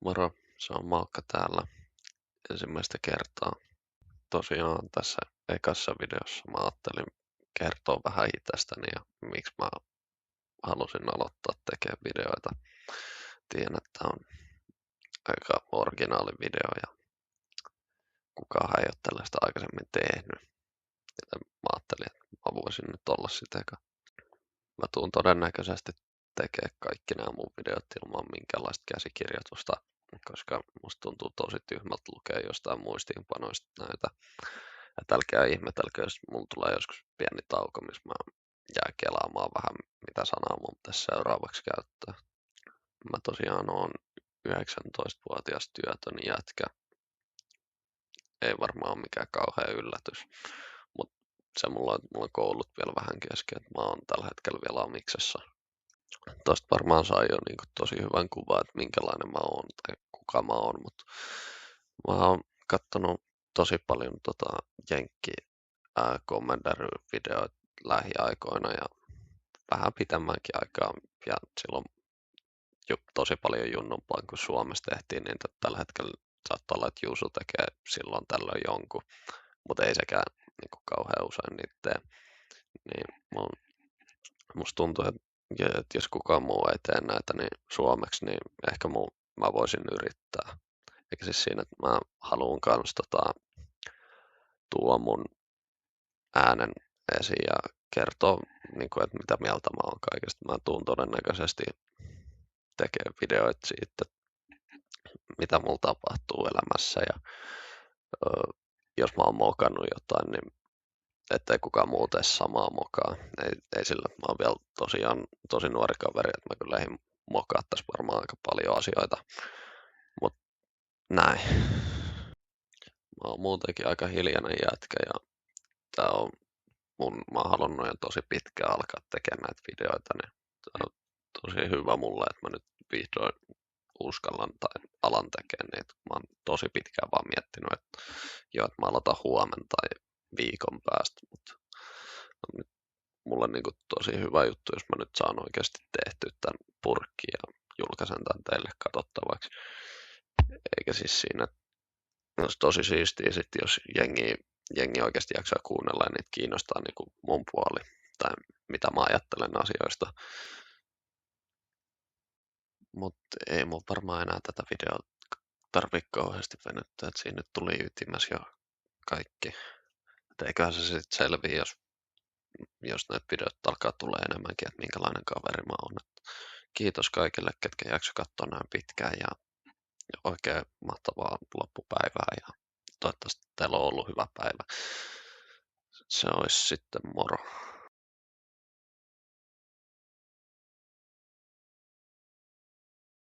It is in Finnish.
Moro, se on Malkka täällä ensimmäistä kertaa. Tosiaan tässä ekassa videossa mä ajattelin kertoa vähän itsestäni ja miksi mä halusin aloittaa tekemään videoita. Tiedän, että tää on aika originaali video ja kukaan ei ole tällaista aikaisemmin tehnyt. Joten mä ajattelin, että mä voisin nyt olla sitä eka. Mä tuun todennäköisesti tekemään kaikki nämä mun videot ilman minkäänlaista käsikirjoitusta, koska musta tuntuu tosi tyhmältä lukea jostain muistiinpanoista näitä. Että älkää ihmetelkö, jos mulla tulee joskus pieni tauko, missä mä jää kelaamaan vähän, mitä sanaa mun pitäisi seuraavaksi käyttää. Mä tosiaan oon 19-vuotias työtön jätkä. Ei varmaan ole mikään kauhea yllätys, mutta se mulla on koulut vielä vähän kesken, että mä oon tällä hetkellä vielä amiksessa. Tuosta varmaan sai jo niin tosi hyvän kuvan, että minkälainen mä oon tai kuka mä oon, mutta mä oon kattonut tosi paljon jenkki Commander-videoita lähiaikoina ja vähän pitemmänkin aikaa ja silloin tosi paljon junnumpaan kuin Suomessa tehtiin, niin tällä hetkellä saattaa olla, että Juuso tekee silloin tällöin jonkun, mutta ei sekään niin kauhean usein niitä tee. Niin musta tuntuu, että jos kukaan muu ei tee näitä niin suomeksi, niin ehkä mä voisin yrittää. Eikä siis siinä, että mä haluan kans tuo mun äänen esiin ja kertoa, niin kuin, että mitä mieltä mä oon kaikesta. Mä tuun todennäköisesti tekemään videoita siitä, mitä mulla tapahtuu elämässä ja jos mä oon mokannut jotain, niin ettei kukaan muu tee samaa mokaa. Ei sillä, mä oon vielä tosiaan tosi nuori kaveri, että mä kyllä eihin mokaattais varmaan aika paljon asioita, mut näin. Mä oon muutenkin aika hiljainen jätkä ja tää on mä oon halunnut jo tosi pitkään alkaa tekemään näitä videoita, niin tää on tosi hyvä mulle, että mä nyt vihdoin uskallan tai alan tekemään niitä. Mä oon tosi pitkään vaan miettinyt, että että mä aloitan huomenna tai viikon päästä, mutta on mulle niin kuin tosi hyvä juttu, jos mä nyt saan oikeasti tehtyä tämän purkkiin ja julkaisen tämän teille katsottavaksi. Eikä siis siinä, olisi tosi siistiä sit, jos jengi oikeasti jaksaa kuunnella ja niitä kiinnostaa niin kuin mun puoli tai mitä mä ajattelen asioista. Mutta ei mun varmaan enää tätä videoa tarvitse kauheasti venyttää, että siinä nyt tuli ytimessä jo kaikki. Et eiköhän se sitten selviä, jos näitä videoita alkaa tulla enemmänkin, että minkälainen kaveri mä oon. Et kiitos kaikille, ketkä jakso katsoa näin pitkään ja oikein mahtavaa loppupäivää ja toivottavasti teillä on ollut hyvä päivä. Se olisi sitten moro.